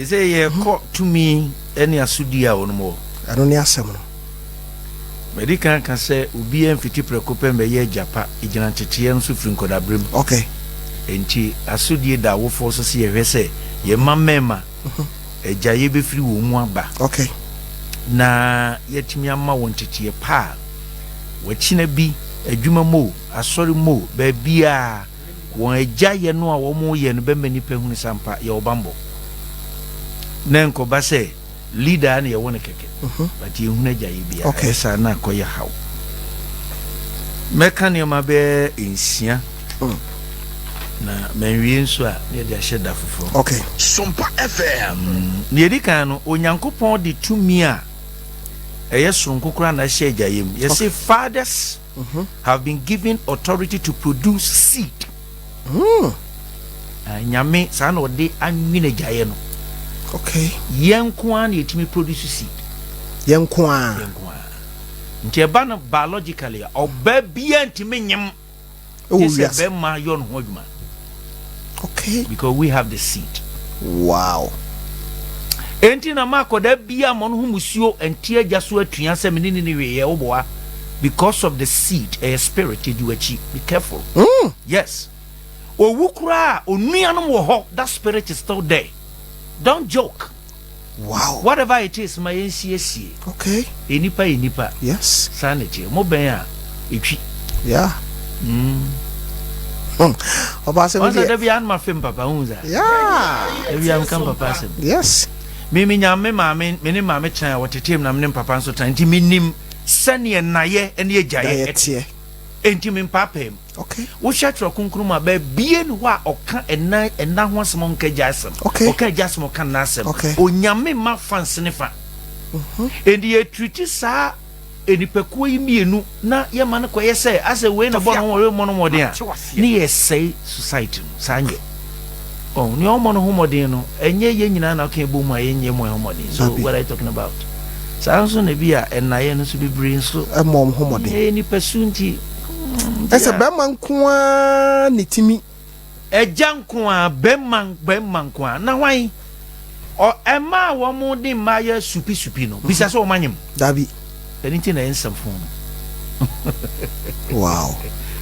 They say ye caught to me any asudia on more. I don't hear some. Medical can say ubi and fiti precopen be ye japa ignantian suffering codabrim. Okay. And she asudie that will force us here say ye mamma a jaye be free wumba. Okay. Na yet me amma wanted ye pa. Wachina be a juma mo, a sorry mo, bebia. Won eja ye no a wo mo ye no be mani pehunu sampa ye obambo nenko ba se leader na ye wona keke but ye hunu eja ye bia esa na koye haw meka ne ma be ensia na menwie nso a ne de ahye da fofo okay Sompa FM ne di kan no onyankopon de tumi a eye sonkokura na hye eja ye mu ye say fathers have been given authority to produce seed. Nyame sa na ode anwine gyaye no. Okay. Yenko an yetimi produce seed. Yenko an. Nti eba no biologically oba bia ntimi nyem. Yes. Be ma yon ho adwuma. Okay. Because we have the seed. Wow. Enti na makoda bia mo no humusuo enti agya so atuan se menini ne we ye oboa because of the seed a spirit you achi. Be careful. Yes. Owukura onuanom wo ho that spirit is still there. Don't joke. Wow. Whatever it is my NCSC. Okay. Enipa. Yes. Sanity. Mo ben a etwi. Yeah. Oba se we dey an ma fem papa hunza. Yeah. We am kan papa se. Yes. Me nyame maame me ne maame chan wotetem na me ne papa so tan nti minim sane naye ene agyaye. Enti me papem. Okay. Wo shatro kunkruma ba bie no a oka ena ho asem onka jasem. Oka jasem oka nasem. Onyame ma fanse ne fa. Endi ye treat sa enipakuo yi mienu na ye ma ne koye say as a we na bo no mo no modern a ne ye say society sanje. Oh, ni omo no homodin no enye ye nyina na ka ebo mu a yenye mo homodin. So what are you talking about? Sanso na bia enaye no so bibiri nso emom homodin. Eni pasunti ese bema nkoa netimi eja nkoa bema nkoa na hwan o ema wo mu de maye supi no bisa so manyem dabi anything na ensamfon. Wow.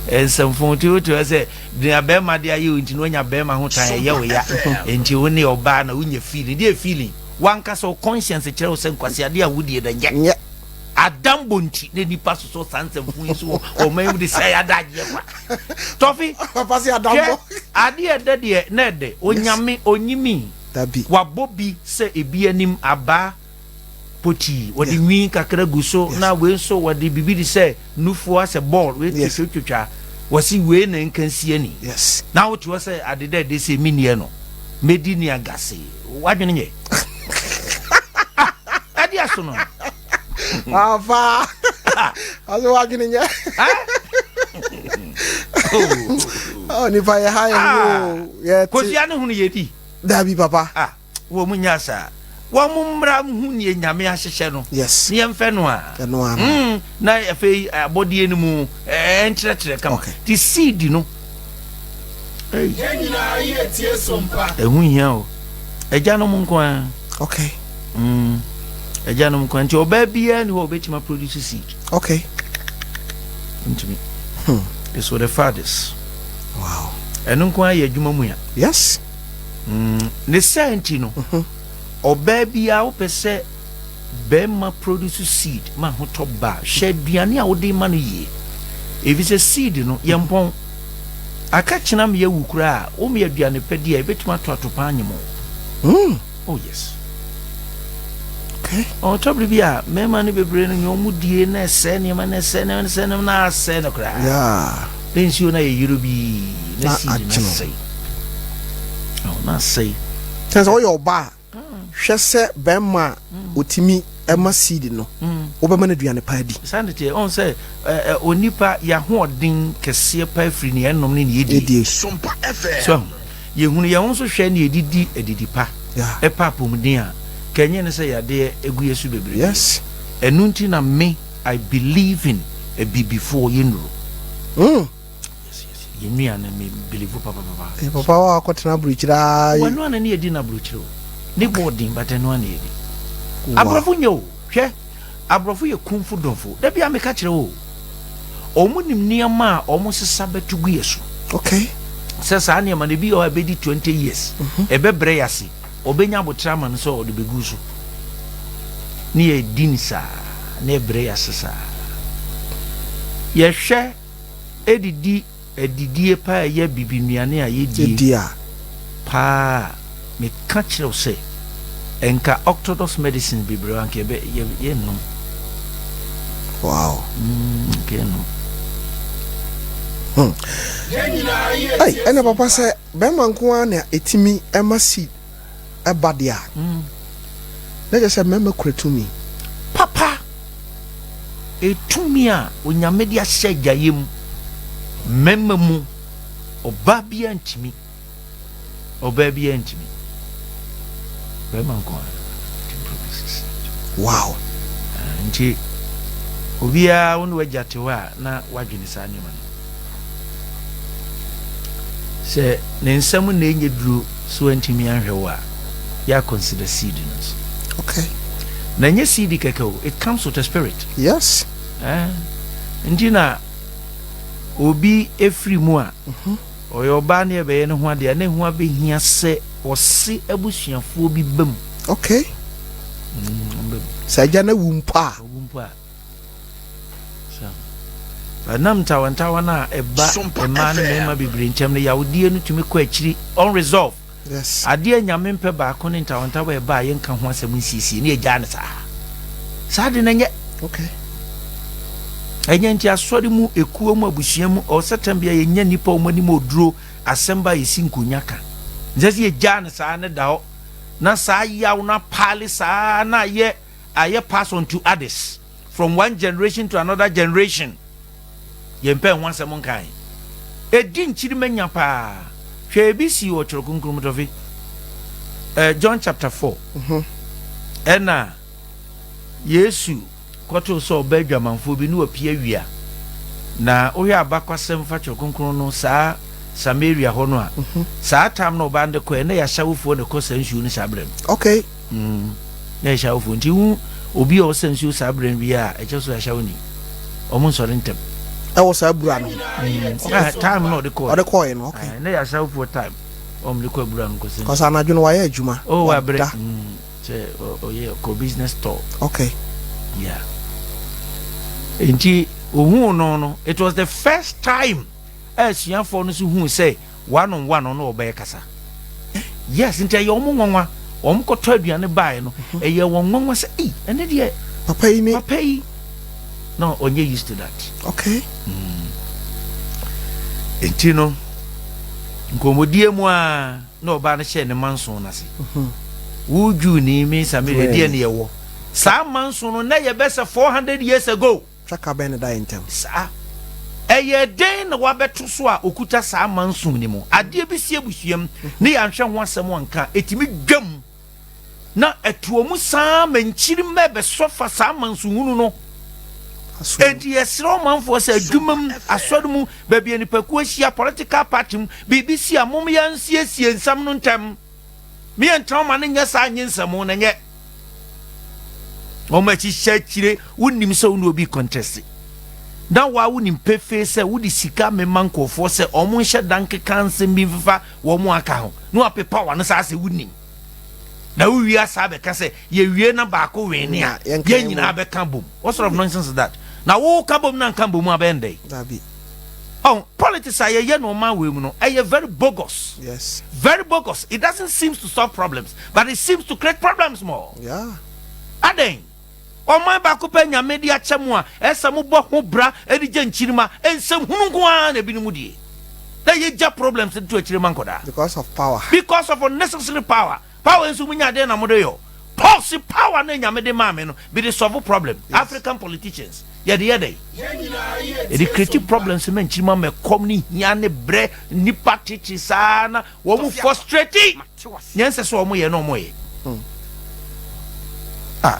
Ensamfon to say de bema de aye nti no nya bema ho tan ye we ya enti woni oba na unya feeling de feeling wanka so conscience kire wo se nkwase ade a wudie da nye Adam bonti ne nipa so sanse fun so o man de say adaje kwa tofi papa si Adam ade ede de na de onyame onyimi dabi wabobi se ebi anim aba poti wodi nwi kakra guso na we so wodi bibidi se nufu ase ball we twetwa wasi we na nkansi ani yes na wo to say ade de se minie no medi ni agase wadwene nye ade aso no Ava. Aso wagini nya. Oh ni fa ya hayo. Yeah. Kosi ane hunu yedi. Dabi papa. Wo munya sa. Wo mumra hunu ye nyame ahyehye no. Yes. Ni emfe no a. No a. Na afei abodie ni mu enkyerɛkyerɛ kama. Ti seed no. Yenyina ye tie sompa. Ehu hia o. Eja no mu nko a. Okay. Ejanum kwanti oba bia ni ho betima produce seed. Okay. Into me. This were the fathers. Wow. Enu kwa ye adwuma mu ya. Yes. Ne senti no. Oba bia wo pese bema produce seed ma ho to ba. Hye duane a wo de ma no ye. If it's a seed no yempon aka kina me yewukura a wo me aduane pedi a betima to atopa anyemo. Oh yes. Okay. Oh, trouble bia me man be brain no mu die na se ne ma na se na se na kra. Yeah. Pensio na ye yurubi na seed na say. Oh, na say. Sense all your ba. Hwe se bema otimi ema seed no. Wo be ma na duane pa di. Sanity on say onipa ya hoodin kese pa afri ne enom ne yedi. Sompa FM. So, ye hunu ye won so hwe ne edidi pa. Yeah. E pa pomden a Kenya ne say yade egu yesu bebre. Yes. Enunti na me I believe in a be before you know. Yes. You na me believe papa. Papa wa kwatena bruchira. Wanu na ne edi na bruchiro. ne boarding but no one edi abrofo nyo hwe abrofo ye kumfu donfo da bia me ka kire wo omunim niama a omo sesa betugu yesu okay sesa niama ne bi o abedi 20 years ebebre yase obenya botrama no so de beguso ni e dinsa na ebre yase sa ye hwe edidie pa ye bibinuane a ye die pa me ka kire say enka orthodox medicine bibre anke be ye no wow okay no ay ene papa say be manko an etimi emasi ebadia na je say mema kuretumi papa etumi a onyame dia hyagayem mema mu oba bia ntimi be manko wow nti obia wonu wajatewa na wadwene sa nyoma se ne nsam na enye duro so antimi anhwewa ya consider seed nuts okay na nye seed kekeo it comes with a spirit yes ndina obi efri mu a oyoba na ebe ne ho ade na ho abehia se osi abusuafo bi bam okay saja na wumpa nam tawantawa na eba ema na mema bibiri nchem ne yawdie no tumi kɔ akiri unresolved yes ade nyame mpe ba ko ne tawantawa eba ye nka ho asɛm nsisi ne agya ne saa de na nye okay enye nti asɔre mu ekuo mu abusua mu o setem bia ye nya nipa omani mu oduro asemba yesi nkonya ka nzesi ye gya ne saa ne dawo na saa yaw na pali saa na ye aye pass on to others from one generation to another generation ye mpe ho asɛm nkan edi nchiri manya pa hwe ebisi wo tworo kunkrum tofi John chapter 4 ena Yesu kwato so badwamanfo bi no apia wia na ohwe abakwasem fa tworo kunkrum no saa Samaria ho no a saa tam no ba nde ko na ya hyawfo ne ko sansu ni sabrem okay na hyawfo nti hu obi o sansu sabrem bi a echeso ya hyawni omo nsore ntem e wo saa bura no time no de ko no okay na ya hyawfo time om de ko bura no ko sansu cause anadwo no wa ya adwuma oh wa bre che o ye ko business store okay yeah nti ohu no it was the first time asian for no so hu say one on one no obey kasa yes nti ye omo nwanwa omkoto aduane bae no eye won nwanwa say eh ene de papa yi no onye used to that okay nti no nkomodie mu a no oba na hye ne manson na se wuju ni mi Samaria de ne yewo sa manson no na ye bese 400 years ago chaka ben da intem sa eye den na wabeto so a okuta saa manson ni mu ade bi sie busuam ne ya nhwe ho asem anka etimi dwam na etuomu saa manchiri mebe sofa saa manson hunu no enti esro manfo se adwumam asodum baabi anipaku ahia political party BBC amom ya nsiesie nsam no ntem me entra ma ne nya saa nyensam no nye o ma chi chire unim se unu obi contest na wa unim pefe se wudi sika me mankofo se omo nhye danke kansem bi mfa wo mo aka ho no apepa wa no saa se unim na wi asa be ka se ye wie na ba ko we ne a ye nyina be ka bom what sort of nonsense is that na wo ka bom na kan bom abende dabi oh politics are ye no man we mu no are very bogus yes very bogus it doesn't seem to solve problems but it seems to create problems more yeah aden o man ba ko pa nyame di achemu a esa mo bo ho bra edi je nchirima ensem hunu nko a na bi ni mu die na ye ja problems to achirima nkoda because of unnecessary power ensu munya de na mo de yo policy power na nyame de ma me no be the solve problem yes. African politicians yede the creative problems men chima me kom ni hia ne bre ni patiti sana wo mu frustrate nyense so mo ye no mo ye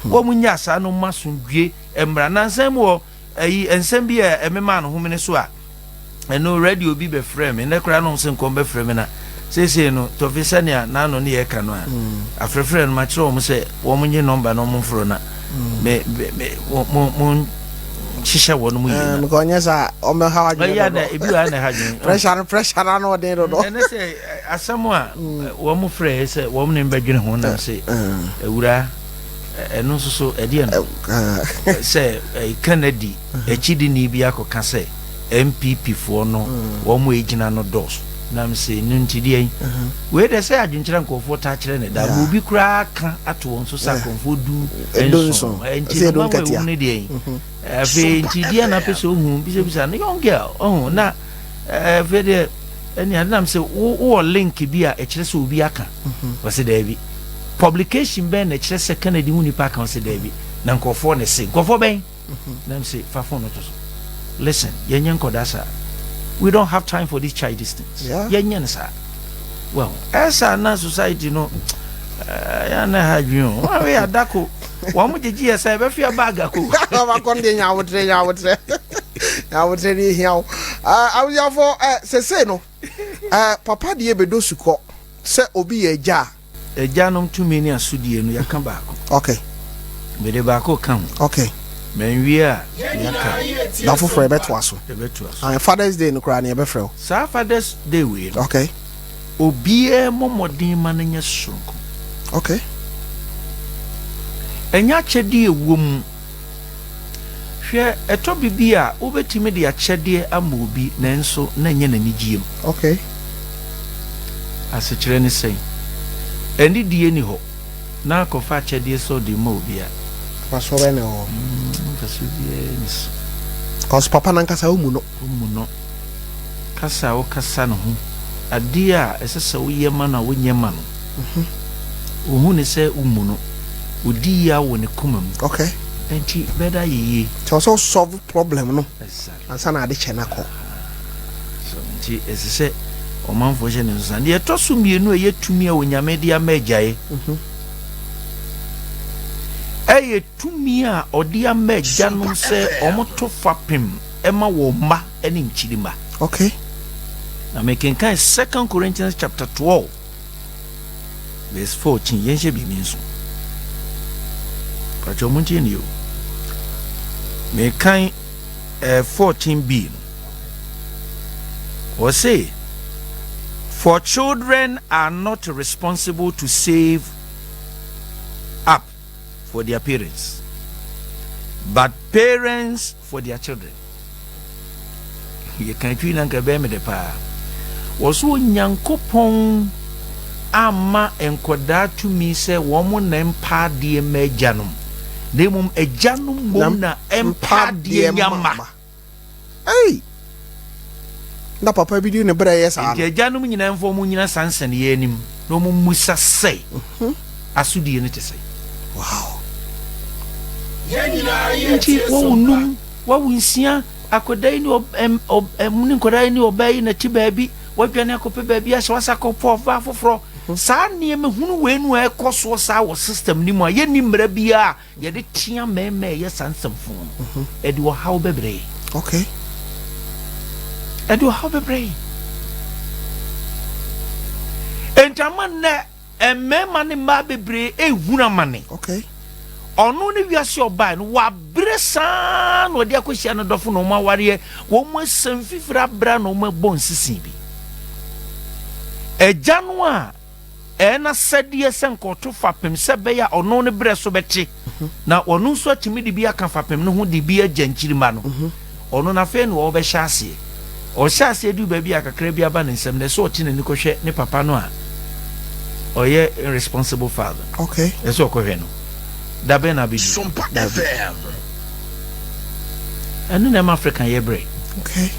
wo mu nya sa no masundue emra nansem wo ensem bi emema no homene so a eno radio bi be frame ne kra no nsen kom be frame na say no to fisania na no ne yeka no a afrefre no ma kire o mo say wo mo nye number no mo fro na me mo shisha wo no mu yi ko nya sa o me ha adwene ya na ebi wa na ha dwen pressure na no den do na say asamo a wo mo frɛ say wo mo ne mbadwene ho na say ewura eno so edi en say Kennedy echidi ni bi akoka say MPP fo no wo mo ejina no dos na me say no ntidi en we dey say adwenkyere nkofo ta kire ne da wo bi kura ka ato won so sa konfo du enso enti no ma wo ne dey afi ntidi na pese ohun bi se bisa no young girl na afi dey eni adam say wo link bi a ekire say obi aka wo se dey bi publication ben na ekire say Kennedy mu ni pa kan se dey bi na nkofo ne say nkofo ben na me say fa phone to so listen yenyen kodasa we don't have time for these childish things yenyen sir well as a society no ya na hadwun we adako wa mo jeji esa be fia bag ako ba kon de nyawotre ni hiaw awya for se no papa de bedo suko se obi ye ja nom tumi ni asudie no yaka baako okay me de baako kan okay men wi a yaka da fofo ebeto aso and Father's Day no kra na ebefrɛ sa Father's Day we okay obi momodin mananya sonko okay enya chede ewom hwe eto bibi a obetimi de achede ama obi nanso na nya nanigiem okay asechire ne sei eni die ni ho na kofa achede so de ma obi a paso bene ho paso bien cause papa nan kasa umuno kasa o kasa no ho ade a esese wo yema na wo nyema no ohu ne se umuno odi ya wo ne komam okay enti beda yeye to so solve problem no ansa na ade chena ko so enti esese o manfo je ne so ande to so mienu eye tumi a onyame dia magyae eye tumi a odi amagya no se omoto fapem ema wo ma ene nchirima okay na making kind 2 Corinthians chapter 12 verse 14 yenje bi minso pacho munti ni yo me kan 14b or say for children are not responsible to save up for their parents but parents for their children ye kan twi na nka be me de pa woso nyankopon ama enkoda tumi se wo mo na mpa de magyanom demum agyanom mom na mpa de nyama ei na papa bi di ne bra yes a agyanom nyina mfo mu nyina sansan ye anim no mo musa sei asudie ne te sei wow yenyi wo num wo wunsia akodai ni muni kodai ni obai na tibabi wadwane akope baby a so sako pofa foforo saa ne me hunu we nu ekoso saa wo system ni mu a ye ni mra bia ye de tia meme ye sansamfo e de wo how bebre okay e de wo how bebre entaman na emema ni ma bebre e huna mane okay onu ni wiase oba no wa bresa no de akohia no dofo no ma ware wo mo sanfifira bra no ma bon sisi bi eja no a ena sedie senkoto fapem sebeya ono ne bre so beti na onu so atimi de bi aka fapem no ho de bi agyanchirima no ono na fe no wo be hyase o hyase du ba bi akakra bi aba ne nsem ne so oti ne kohwe ne papa no a oye irresponsible father okay eso kohwe no dabe na bi SOMPA FM and in African yebre okay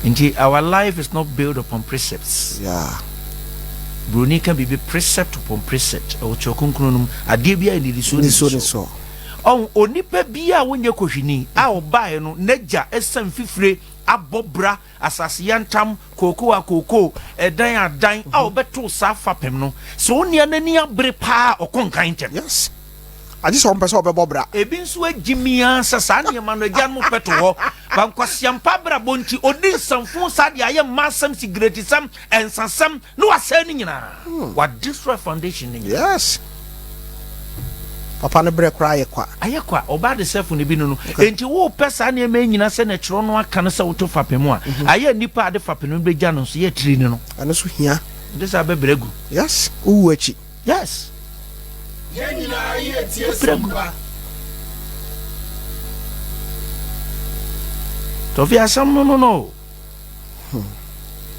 indeed our life is not built upon precepts Bruni can be precept upon precept o chokunkunum ade bia ni so on onipa bia wonye kohwini a obae no naja esam fifire abobra asase yantam koko edan a obeto sa fapem no so onia nani abre pa okonkan tem yes I just want person be bobra. Ebi nso agimia sasa ne ma no agya mo peto ho. Ban kwasiampa bra bonti odi samfo sade aye masam sigreti sam ensasam no asa ni nyina. What destroy foundation ni. Yes. Papa ne bre kra aye kwa oba de self ne bi no. Enti wo pesa ne ma nyina se na kiro no aka no se wo to fapemu a. Aye nipa ade fapemu be gya no so ye tiri ni no. Ane so hia. This are bebregu. Yes. Uwachi. Yes. Yenina ye tie sompa. Tofia sam no.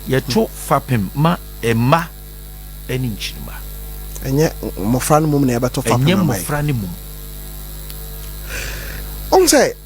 Ye to fapem ma emma eni nchirima. Enye mofra no mum na ye beto fapem ma. Enye mofra ni mum. On say